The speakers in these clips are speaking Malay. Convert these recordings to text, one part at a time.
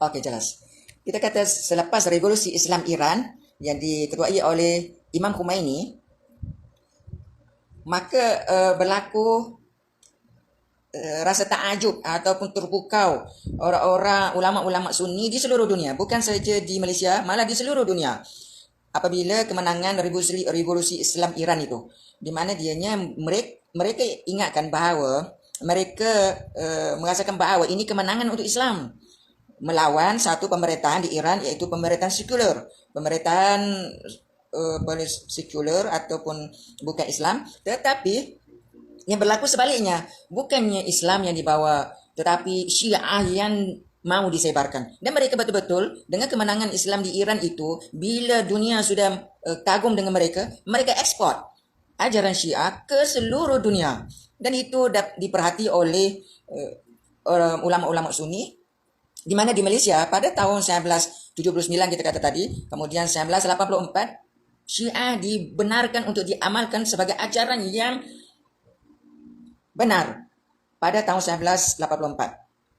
Oke, jelas. Kita kata selepas revolusi Islam Iran yang diketuai oleh Imam Khomeini, maka berlaku rasa takjub ataupun terpukau orang-orang ulama-ulama Sunni di seluruh dunia, bukan saja di Malaysia, malah di seluruh dunia. Apabila kemenangan revolusi Islam Iran itu, di mana dianya mereka ingatkan bahawa mereka merasakan bahawa ini kemenangan untuk Islam melawan satu pemerintahan di Iran, iaitu pemerintahan sekular, pemerintahan sekular ataupun bukan Islam, tetapi yang berlaku sebaliknya, bukannya Islam yang dibawa, tetapi Syiah yang mau disebarkan. Dan mereka betul-betul dengan kemenangan Islam di Iran itu, bila dunia sudah kagum dengan mereka, mereka ekspor ajaran Syiah ke seluruh dunia. Dan itu diperhati oleh ulama-ulama Sunni, di mana di Malaysia pada tahun 1979 kita kata tadi, kemudian 1984 Syiah dibenarkan untuk diamalkan sebagai ajaran yang benar pada tahun 1984,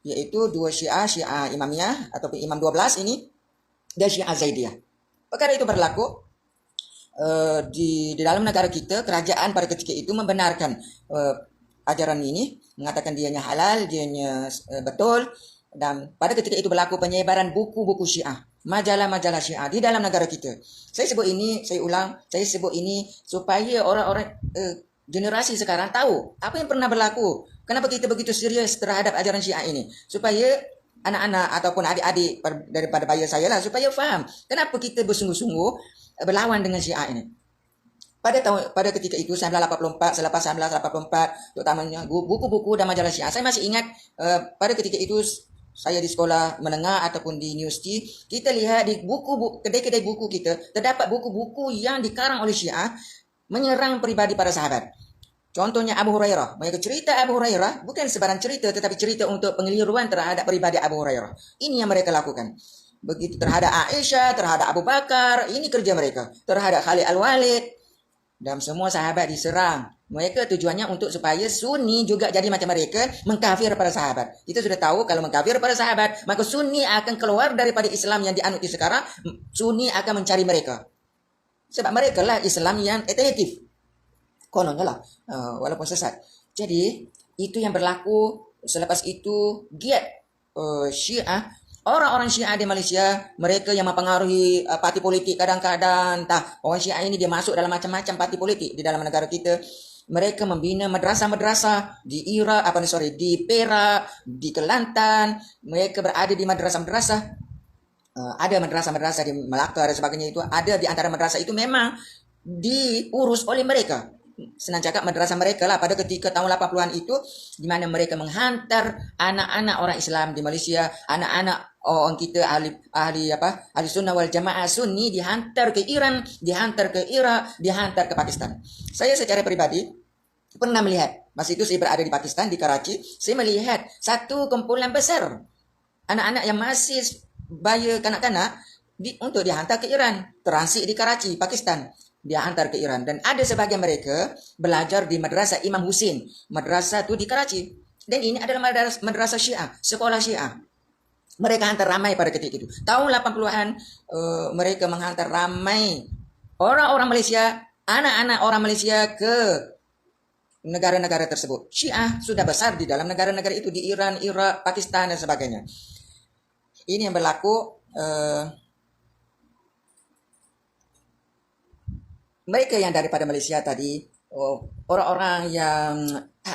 yaitu dua Syiah Imamiyah ataupun Imam 12 ini dan Syiah Zaidiyah. Perkara itu berlaku di dalam negara kita. Kerajaan pada ketika itu membenarkan ajaran ini, mengatakan dianya halal, dianya betul. Dan pada ketika itu berlaku penyebaran buku-buku Syiah, majalah-majalah Syiah di dalam negara kita. Saya sebut ini supaya orang-orang generasi sekarang tahu apa yang pernah berlaku. Kenapa kita begitu serius terhadap ajaran Syiah ini? Supaya anak-anak ataupun adik-adik daripada bayar saya lah, supaya faham kenapa kita bersungguh-sungguh berlawan dengan Syiah ini. Pada ketika itu 1984, selepas 1984, terutamanya buku-buku dan majalah Syiah. Saya masih ingat pada ketika itu saya di sekolah menengah ataupun di universiti, kita lihat di kedai-kedai buku kita terdapat buku-buku yang dikarang oleh Syiah menyerang pribadi para sahabat. Contohnya Abu Hurairah. Mereka cerita Abu Hurairah bukan sebarang cerita, tetapi cerita untuk pengeliruan terhadap pribadi Abu Hurairah. Ini yang mereka lakukan. Begitu terhadap Aisyah, terhadap Abu Bakar, ini kerja mereka. Terhadap Khalid Al-Walid, dan semua sahabat diserang. Mereka tujuannya untuk supaya Sunni juga jadi macam mereka, mengkafir para sahabat. Kita sudah tahu kalau mengkafir para sahabat, maka Sunni akan keluar daripada Islam yang dianuti sekarang. Sunni akan mencari mereka. Sebab mereka lah Islam yang alternatif. Kononnya lah, walaupun sesat. Jadi, itu yang berlaku. Selepas itu, giat Syiah, orang-orang Syiah di Malaysia, mereka yang mempengaruhi parti politik kadang-kadang. Orang Syiah ini dia masuk dalam macam-macam parti politik di dalam negara kita. Mereka membina madrasah-madrasah di di Perak, di Kelantan. Mereka berada di madrasah-madrasah. Ada madrasah-madrasah di Melaka dan sebagainya itu. Ada di antara madrasah itu memang diurus oleh mereka. Senang cakap madrasah mereka lah pada ketika tahun 80-an itu, di mana mereka menghantar anak-anak orang Islam di Malaysia, anak-anak orang kita ahli sunnah wal jamaah Sunni dihantar ke Iran, dihantar ke Iraq, dihantar ke Pakistan. Saya secara pribadi pernah melihat, masa itu saya berada di Pakistan, di Karachi, saya melihat satu kumpulan besar anak-anak yang masih bayar kanak-kanak untuk dihantar ke Iran, transit di Karachi, Pakistan. Dia hantar ke Iran, dan ada sebagian mereka belajar di madrasah Imam Husin, madrasah itu di Karachi, dan ini adalah madrasah Syiah, sekolah Syiah. Mereka hantar ramai pada ketika itu. Tahun 80-an mereka menghantar ramai orang-orang Malaysia, anak-anak orang Malaysia ke negara-negara tersebut. Syiah sudah besar di dalam negara-negara itu, di Iran, Iraq, Pakistan dan sebagainya. Ini yang berlaku. Mereka yang daripada Malaysia tadi, orang-orang yang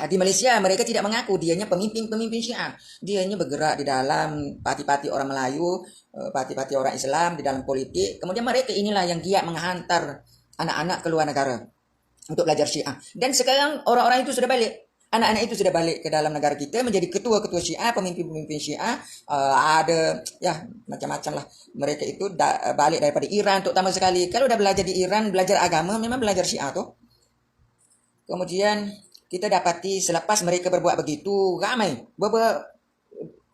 di Malaysia, mereka tidak mengaku dianya pemimpin Syiah. Dianya bergerak di dalam parti-parti orang Melayu, parti-parti orang Islam, di dalam politik. Kemudian mereka inilah yang giat menghantar anak-anak ke luar negara untuk belajar Syiah. Dan sekarang orang-orang itu sudah balik. Anak-anak itu sudah balik ke dalam negara kita, menjadi ketua-ketua Syiah, pemimpin-pemimpin Syiah. Ada ya macam-macam lah. Mereka itu balik daripada Iran, terutama sekali. Kalau dah belajar di Iran, belajar agama, memang belajar Syiah tu. Kemudian kita dapati selepas mereka berbuat begitu, ramai.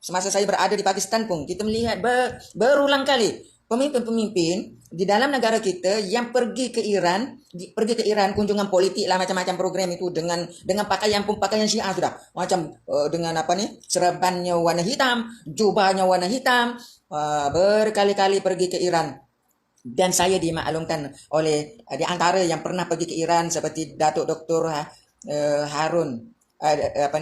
Semasa saya berada di Pakistan pun, kita melihat berulang kali pemimpin-pemimpin di dalam negara kita yang pergi ke Iran kunjungan politik lah macam-macam program itu dengan pakaian Syiah sudah macam dengan apa nih serbannya warna hitam, jubahnya warna hitam, berkali-kali pergi ke Iran. Dan saya dimaklumkan oleh di antara yang pernah pergi ke Iran seperti Datuk Dr.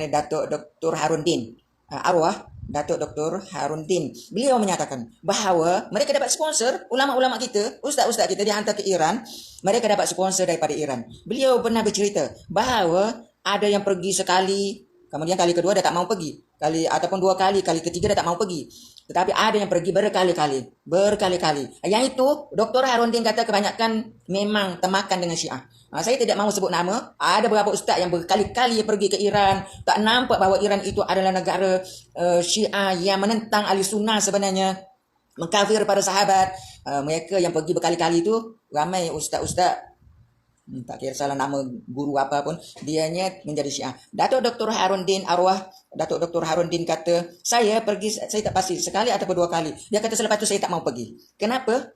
Datuk Dr. Haruddin arwah Datuk Dr. Haruddin. Beliau menyatakan bahawa mereka dapat sponsor, ulama-ulama kita, ustaz-ustaz kita dihantar ke Iran, mereka dapat sponsor daripada Iran. Beliau pernah bercerita bahawa ada yang pergi sekali, kemudian kali kedua dia tak mau pergi. Ataupun dua kali, kali ketiga dia tak mau pergi. Tetapi ada yang pergi berkali-kali. Yang itu Dr. Haruddin kata kebanyakan memang temakan dengan Syiah. Saya tidak mahu sebut nama. Ada beberapa ustaz yang berkali-kali pergi ke Iran, tak nampak bahawa Iran itu adalah negara Syiah yang menentang ahli sunnah sebenarnya, mengkafir para sahabat. Mereka yang pergi berkali-kali itu ramai ustaz-ustaz, tak kira salah nama guru apa pun, dianya menjadi Syiah. Datuk Dr. Haruddin arwah Datuk Dr. Haruddin kata, saya pergi, saya tak pasti sekali ataupun dua kali. Dia kata selepas itu saya tak mau pergi. Kenapa?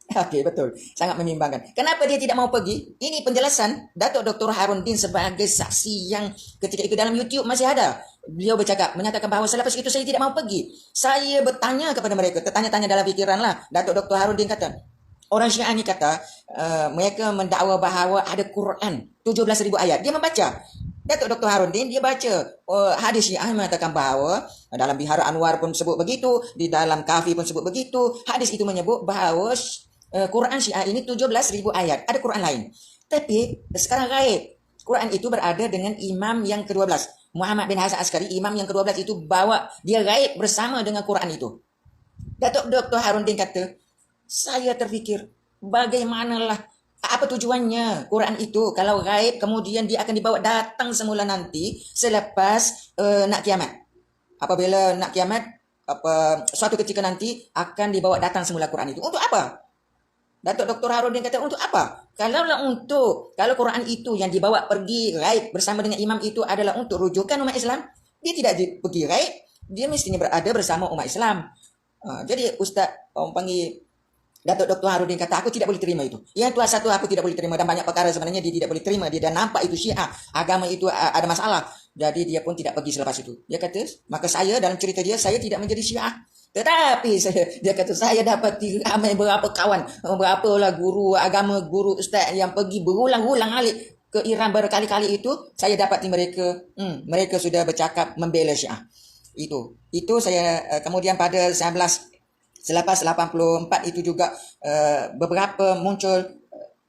Okey, betul. Sangat membimbangkan. Kenapa dia tidak mau pergi? Ini penjelasan Datuk Dr. Haruddin sebagai saksi yang ketika itu dalam YouTube masih ada. Beliau menyatakan bahawa selepas itu saya tidak mau pergi. Saya bertanya kepada mereka, tertanya-tanya dalam fikiran lah. Datuk Dr. Haruddin kata, orang Syiah ni kata mereka mendakwa bahawa ada Quran 17,000 ayat. Dia membaca. Datuk Dr. Haruddin dia baca hadis Syiah mengatakan bahawa dalam Bihar Anwar pun sebut begitu, di dalam Kafi pun sebut begitu. Hadis itu menyebut bahawa Quran Syiah ini 17,000 ayat. Ada Quran lain. Tapi sekarang gaib. Quran itu berada dengan imam yang ke-12. Muhammad bin Hasan Askari, imam yang ke-12 itu bawa dia gaib bersama dengan Quran itu. Datuk Dr. Haruddin kata, saya terfikir bagaimanalah apa tujuannya Quran itu kalau gaib kemudian dia akan dibawa datang semula nanti selepas nak kiamat. Apabila nak kiamat suatu ketika nanti akan dibawa datang semula Quran itu. Untuk apa? Datuk Dr. Haruddin kata untuk apa? Kalau Quran itu yang dibawa pergi gaib bersama dengan imam itu adalah untuk rujukan umat Islam, dia tidak pergi gaib, dia mestinya berada bersama umat Islam. Jadi Ustaz panggil Datuk Dr. Haruddin kata, aku tidak boleh terima itu. Yang itu satu aku tidak boleh terima dan banyak perkara sebenarnya dia tidak boleh terima. Dia dah nampak itu Syiah, agama itu ada masalah. Jadi dia pun tidak pergi selepas itu. Dia kata, maka saya dalam cerita dia, saya tidak menjadi Syiah. Tetapi dia kata, saya dapat ramai berapa kawan, berapa lah guru agama, guru ustaz yang pergi berulang-ulang kali ke Iran berkali-kali itu, saya dapati mereka sudah bercakap membela Syiah. Itu saya kemudian pada 19 selepas 84 itu juga muncul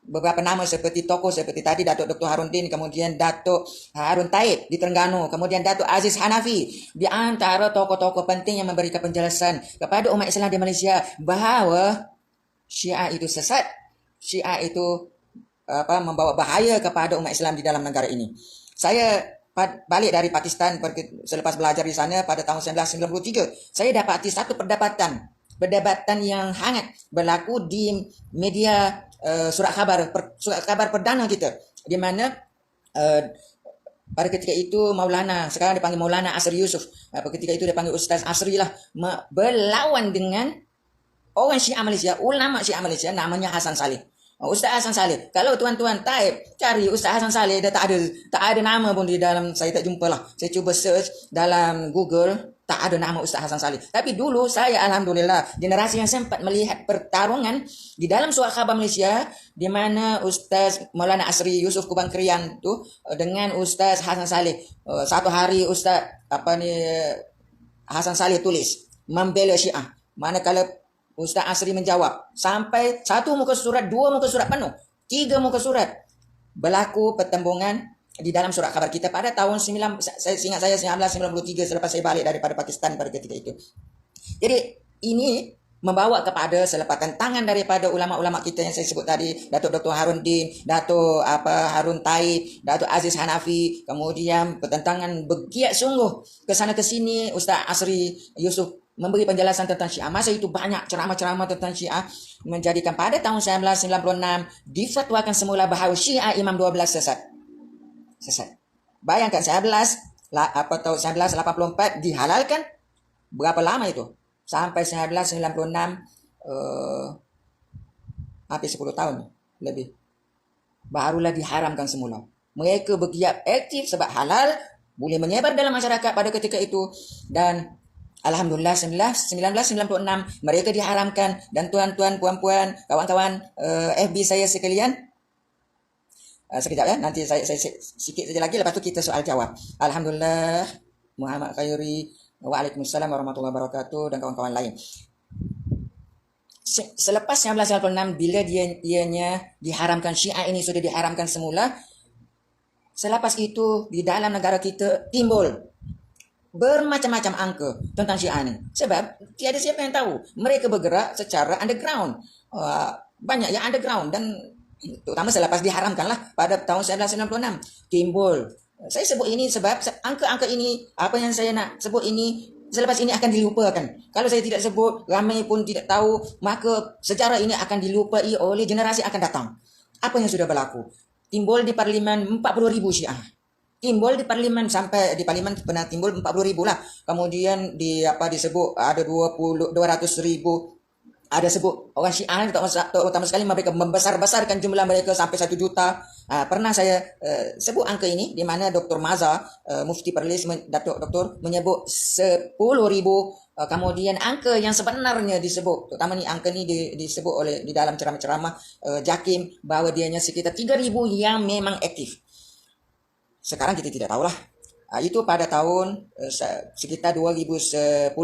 beberapa nama seperti tokoh seperti tadi Datuk Dr. Haruddin, kemudian Datuk Harun Taib di Terengganu, kemudian Datuk Aziz Hanafi, di antara tokoh-tokoh penting yang memberikan penjelasan kepada umat Islam di Malaysia bahawa Syiah itu sesat, Syiah itu membawa bahaya kepada umat Islam di dalam negara ini. Saya balik dari Pakistan selepas belajar di sana pada tahun 1993, saya dapati satu perdebatan yang hangat berlaku di media surat khabar perdana kita, di mana pada ketika itu Maulana, sekarang dipanggil Maulana Asri Yusuf, ketika itu dipanggil Ustaz Asri lah, berlawan dengan orang Syiah Malaysia, ulama Syiah Malaysia namanya Hasan Saleh. Ustaz Hasan Saleh. Kalau tuan-tuan type cari Ustaz Hasan Saleh, dia tak ada nama pun di dalam, saya tak jumpa lah. Saya cuba search dalam Google, tak ada nama Ustaz Hasan Saleh. Tapi dulu saya alhamdulillah generasi yang sempat melihat pertarungan di dalam surat khabar Malaysia di mana Ustaz Maulana Asri Yusuf Kubang Krian tu dengan Ustaz Hasan Saleh. Satu hari Ustaz Hasan Saleh tulis membela Syiah. Manakala Ustaz Asri menjawab sampai satu muka surat, dua muka surat penuh, tiga muka surat. Berlaku pertembungan di dalam surat khabar kita pada tahun 1993 selepas saya balik daripada Pakistan pada ketika itu. Jadi ini membawa kepada selepatan tangan daripada ulama-ulama kita yang saya sebut tadi, Datuk Dr. Haruddin, Datuk Harun Taib, Datuk Aziz Hanafi, kemudian pertentangan bergiat sungguh ke sana ke sini. Ustaz Asri Yusuf memberi penjelasan tentang Syiah. Masa itu banyak ceramah-ceramah tentang Syiah, menjadikan pada tahun 1996 difatwakan semula bahawa Syiah Imam 12 sesat. Bayangkan 1984 dihalalkan, berapa lama itu? Sampai 1996 eh, hampir 10 tahun lebih. Barulah diharamkan semula. Mereka bergiat aktif sebab halal, boleh menyebar dalam masyarakat pada ketika itu. Dan Alhamdulillah 1996 mereka diharamkan. Dan tuan-tuan, puan-puan, kawan-kawan FB saya sekalian, sekejap ya, nanti saya sikit saja lagi, lepas tu kita soal jawab. Alhamdulillah, Muhammad Khairi, Waalaikumsalam warahmatullahi wabarakatuh, dan kawan-kawan lain. Selepas 1996 bila dianya diharamkan, Syiah ini sudah diharamkan semula, selepas itu di dalam negara kita timbul bermacam-macam angka tentang Syiah ini. Sebab tiada siapa yang tahu. Mereka bergerak secara underground. Banyak yang underground, dan terutama selepas diharamkan lah pada tahun 1996 timbul. Saya sebut ini sebab angka-angka ini, apa yang saya nak sebut ini, selepas ini akan dilupakan. Kalau saya tidak sebut, ramai pun tidak tahu, maka sejarah ini akan dilupai oleh generasi akan datang. Apa yang sudah berlaku? Timbul di parlimen 40,000 Syiah. Timbul di parlimen, sampai di parlimen pernah timbul 40,000 lah. Kemudian disebut ada 200,000. Ada sebut orang Syiah, terutama sekali mereka membesar-besarkan jumlah mereka sampai 1 juta. Pernah saya sebut angka ini, di mana Dr. Maza, Mufti Perlis, Doktor menyebut 10,000. Kemudian angka yang sebenarnya disebut, terutama ni angka ni disebut oleh di dalam ceramah-ceramah Jakim, bahawa dianya sekitar 3,000 yang memang aktif. Sekarang kita tidak tahulah. Itu pada tahun sekitar 2010.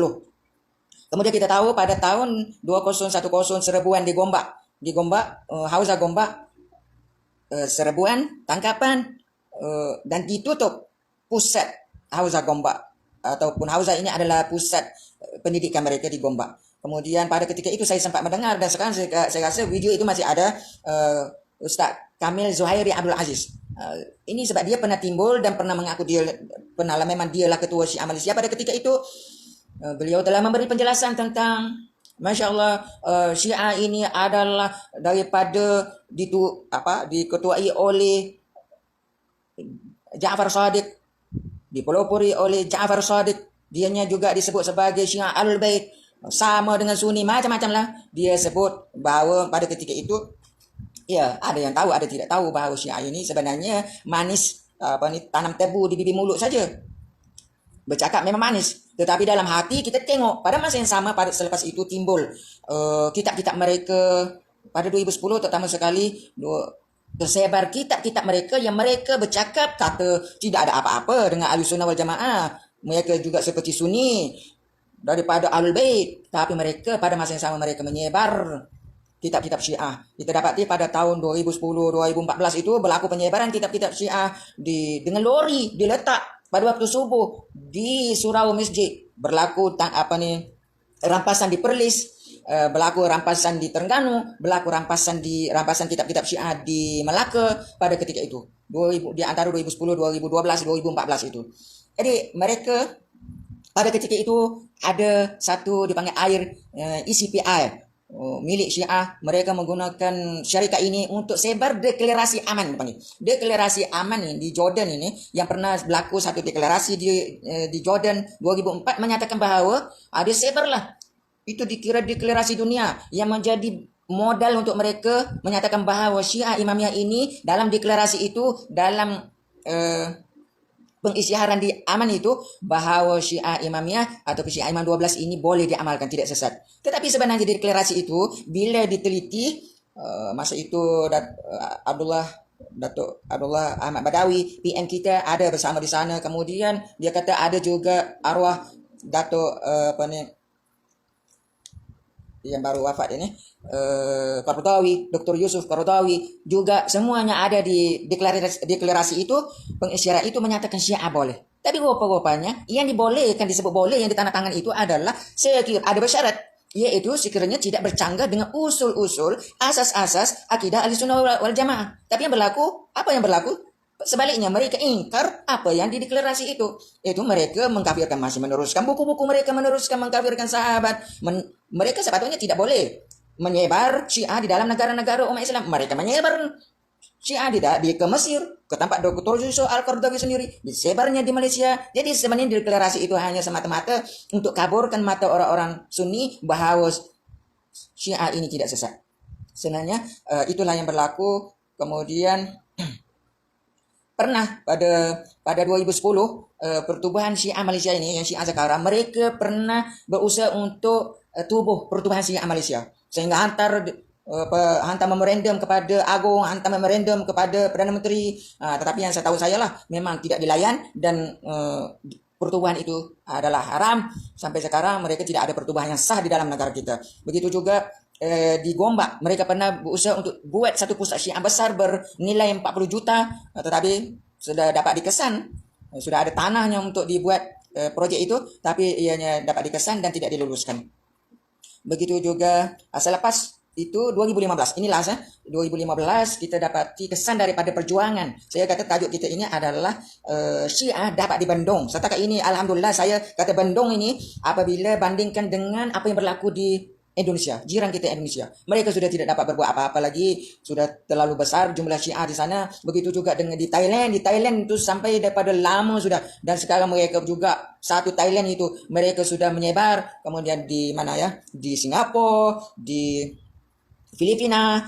Kemudian kita tahu pada tahun 2010 serbuan di Gombak. Di Gombak, Hauza Gombak, serbuan, tangkapan, dan ditutup pusat Hauza Gombak. Ataupun Hauza ini adalah pusat pendidikan mereka di Gombak. Kemudian pada ketika itu saya sempat mendengar, dan sekarang saya rasa video itu masih ada, Ustaz Kamil Zuhairi Abdul Aziz. Ini sebab dia pernah timbul dan pernah mengaku memang dialah ketua Syiah Malaysia pada ketika itu. Beliau telah memberi penjelasan tentang, Masya Allah, Syiah ini adalah daripada diketuai oleh Ja'far Shadiq, dipelopori oleh Ja'far Shadiq. Dianya juga disebut sebagai Syiah Ahlul Bait, sama dengan Sunni, macam-macam lah. Dia sebut bahawa pada ketika itu, ya, ada yang tahu, ada tidak tahu bahawa Syiah ini sebenarnya manis, tanam tebu di bibir mulut saja. Bercakap memang manis, tetapi dalam hati kita tengok pada masa yang sama, pada selepas itu timbul kitab-kitab mereka pada 2010, terutama sekali tersebar kitab-kitab mereka yang mereka bercakap kata tidak ada apa-apa dengan Ahlussunnah wal Jamaah. Mereka juga seperti Sunni daripada Ahlul Bait, tapi mereka pada masa yang sama mereka menyebar kitab-kitab Syiah. Kita dapati pada tahun 2010-2014 itu berlaku penyebaran kitab-kitab Syiah dengan lori diletak pada waktu subuh di surau masjid. Berlaku rampasan di Perlis, berlaku rampasan di Terengganu, berlaku rampasan kitab-kitab Syiah di Melaka pada ketika itu. Di antara 2010, 2012, 2014 itu. Jadi mereka pada ketika itu ada satu dipanggil air ECPI, milik Syiah. Mereka menggunakan syarikat ini untuk sebar deklarasi aman. Deklarasi aman ini di Jordan ini, yang pernah berlaku satu deklarasi di Jordan 2004 menyatakan bahawa ada sebarlah. Itu dikira deklarasi dunia yang menjadi modal untuk mereka menyatakan bahawa Syiah Imamiyah ini dalam deklarasi itu, dalam pengisyaharan di aman itu, bahawa Syiah Imamiyah atau Syiah Imam 12 ini boleh diamalkan, tidak sesat. Tetapi sebenarnya deklarasi itu bila diteliti, masa itu Datuk Abdullah Ahmad Badawi, PM kita, ada bersama di sana. Kemudian dia kata ada juga arwah Datuk yang baru wafat ini, Qaradawi, Dr. Yusuf Qaradawi, juga semuanya ada di deklarasi itu. Pengisyarat itu menyatakan Syiah boleh. Tapi rupa-rupanya yang dibolehkan, disebut boleh, yang ditandatangan itu adalah ada bersyarat, yaitu sekiranya tidak bercanggah dengan usul-usul, asas-asas akidah Ahlussunnah wal Jamaah. Tapi apa yang berlaku? Sebaliknya, mereka ingkar apa yang dideklarasi itu. Itu mereka mengkafirkan, masih meneruskan buku-buku mereka, mengkafirkan sahabat. Mereka sepatutnya tidak boleh menyebar Syiah di dalam negara-negara umat Islam. Mereka menyebar Syiah ke Mesir, ke tempat Dr. Yusuf Al-Qaradawi sendiri, disebarnya di Malaysia. Jadi sebenarnya deklarasi itu hanya semata-mata untuk kaburkan mata orang-orang Sunni bahawa Syiah ini tidak sesat. Sebenarnya itulah yang berlaku. Kemudian pernah pada 2010 pertubuhan Syiah Malaysia ini, yang Syiah sekarang, mereka pernah berusaha untuk tubuh pertubuhan Syiah Malaysia, sehingga hantar memorandum kepada Agong, hantar memorandum kepada Perdana Menteri, tetapi yang saya tahu saya lah memang tidak dilayan, dan pertubuhan itu adalah haram. Sampai sekarang mereka tidak ada pertubuhan yang sah di dalam negara kita. Begitu juga di Gombak, mereka pernah berusaha untuk buat satu pusat Syiah besar bernilai 40 juta, tetapi sudah dapat dikesan, sudah ada tanahnya untuk dibuat projek itu, tapi ianya dapat dikesan dan tidak diluluskan. Begitu juga selepas itu 2015, inilah 2015 kita dapati kesan daripada perjuangan. Saya kata tajuk kita ini adalah Syiah dapat dibendung. Setakat ini alhamdulillah saya kata bendung ini apabila bandingkan dengan apa yang berlaku di Indonesia, jiran kita Indonesia. Mereka sudah tidak dapat berbuat apa-apa lagi, sudah terlalu besar jumlah Syiah di sana. Begitu juga dengan di Thailand itu sampai daripada lama sudah, dan sekarang mereka juga satu Thailand itu mereka sudah menyebar, kemudian di mana ya, di Singapura, di Filipina,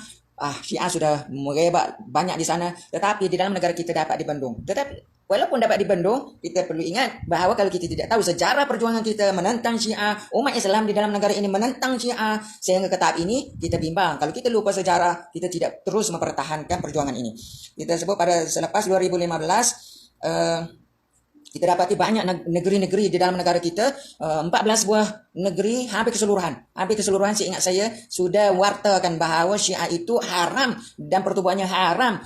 Syiah sudah merebak banyak di sana. Tetapi di dalam negara kita dapat dibendung. Tetapi walaupun dapat dibendung, kita perlu ingat bahawa kalau kita tidak tahu sejarah perjuangan kita menentang Syiah, umat Islam di dalam negara ini menentang Syiah, sehingga ke tahap ini kita bimbang. Kalau kita lupa sejarah, kita tidak terus mempertahankan perjuangan ini. Kita sebut pada selepas 2015, kita dapati banyak negeri-negeri di dalam negara kita, 14 buah negeri hampir keseluruhan seingat saya sudah wartakan bahawa Syiah itu haram dan pertubuhannya haram.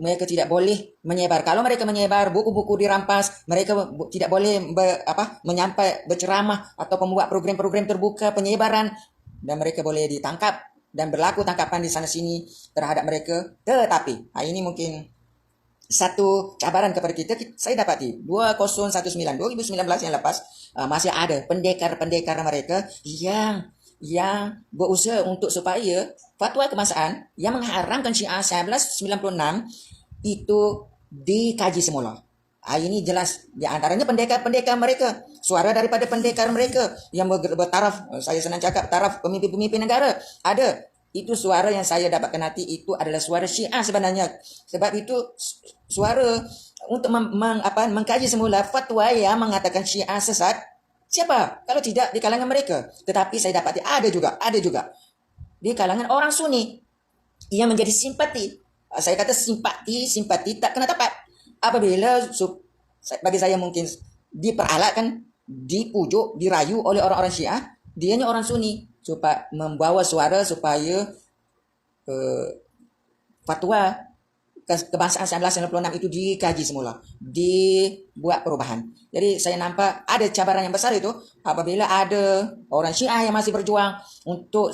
Mereka tidak boleh menyebar. Kalau mereka menyebar, buku-buku dirampas, mereka tidak boleh menyampai berceramah atau membuat program-program terbuka penyebaran, dan mereka boleh ditangkap dan berlaku tangkapan di sana sini terhadap mereka. Tetapi ini mungkin satu cabaran kepada kita. Saya dapati 2019 yang lepas masih ada pendekar-pendekar mereka yang berusaha untuk supaya fatwa kebangsaan yang mengharamkan Syiah 1996 itu dikaji semula. Ini jelas di antaranya pendekar-pendekar mereka, suara daripada pendekar mereka yang bertaraf, saya senang cakap taraf pemimpin-pemimpin negara ada. Itu suara yang saya dapatkan nanti itu adalah suara Syiah sebenarnya. Sebab itu suara untuk mengkaji semula fatwa yang mengatakan Syiah sesat. Siapa? Kalau tidak di kalangan mereka. Tetapi saya dapati ada juga di kalangan orang Sunni yang menjadi simpati. Saya kata simpati tak kena tepat. Apabila bagi saya mungkin diperalatkan, dipujuk, dirayu oleh orang-orang Syiah, dianya orang Sunni, supaya membawa suara supaya fatwa kebangsaan 1996 itu dikaji semula, dibuat perubahan. Jadi saya nampak ada cabaran yang besar itu apabila ada orang Syiah yang masih berjuang untuk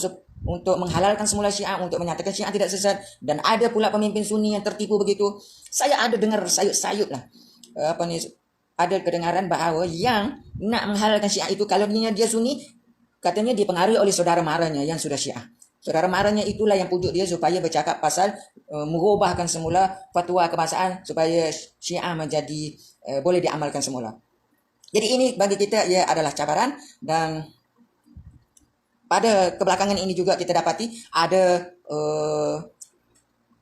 menghalalkan semula Syiah, untuk menyatakan Syiah tidak sesat, dan ada pula pemimpin Sunni yang tertipu begitu. Saya ada dengar sayut-sayut lah, ada kedengaran bahawa yang nak menghalalkan Syiah itu kalau dia Sunni, katanya dipengaruhi oleh saudara maranya yang sudah Syiah. Saudara maranya itulah yang pujuk dia supaya bercakap pasal mengubahkan semula fatwa kebangsaan supaya Syiah menjadi boleh diamalkan semula. Jadi ini bagi kita ia adalah cabaran, dan pada kebelakangan ini juga kita dapati ada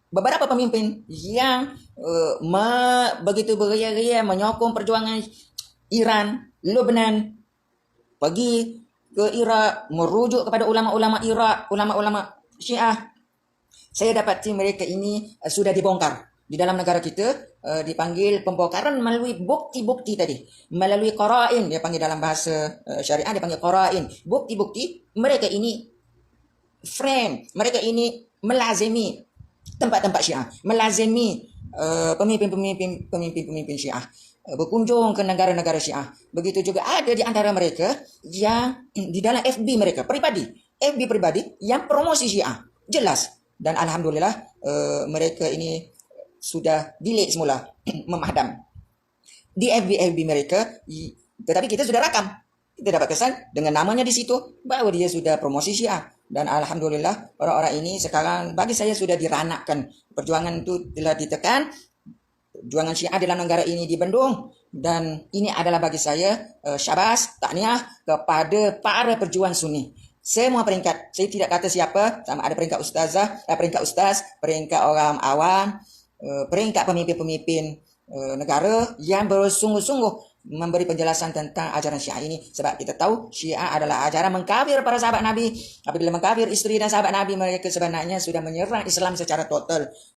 beberapa pemimpin yang begitu beria-ria menyokong perjuangan Iran, Lebanon, pergi ke Iraq, merujuk kepada ulama-ulama Iraq, ulama-ulama Syiah. Saya dapati mereka ini sudah dibongkar di dalam negara kita, dipanggil pembongkaran melalui bukti-bukti tadi, melalui qara'in, dia panggil dalam bahasa syariah, dia panggil qara'in, bukti-bukti. Mereka ini mereka ini melazimi tempat-tempat Syiah, melazimi pemimpin Syiah, berkunjung ke negara-negara Syiah. Begitu juga ada di antara mereka yang di dalam FB mereka pribadi yang promosi Syiah jelas, dan alhamdulillah mereka ini sudah delete semula memadam di FB mereka. Tetapi kita sudah rakam, kita dapat kesan dengan namanya di situ bahwa dia sudah promosi Syiah, dan alhamdulillah orang-orang ini sekarang bagi saya sudah diranakkan. Perjuangan itu telah ditekan, perjuangan Syiah dalam negara ini dibendung, dan ini adalah bagi saya syabas, tahniah kepada para perjuang Sunni. semua peringkat. Saya tidak kata siapa, sama ada peringkat ustazah, peringkat ustaz, peringkat orang awam, peringkat pemimpin-pemimpin negara yang bersungguh-sungguh memberi penjelasan tentang ajaran Syiah ini. Sebab kita tahu Syiah adalah ajaran mengkafir para sahabat Nabi. Apabila mengkafir isteri dan sahabat Nabi, mereka sebenarnya sudah menyerang Islam secara total.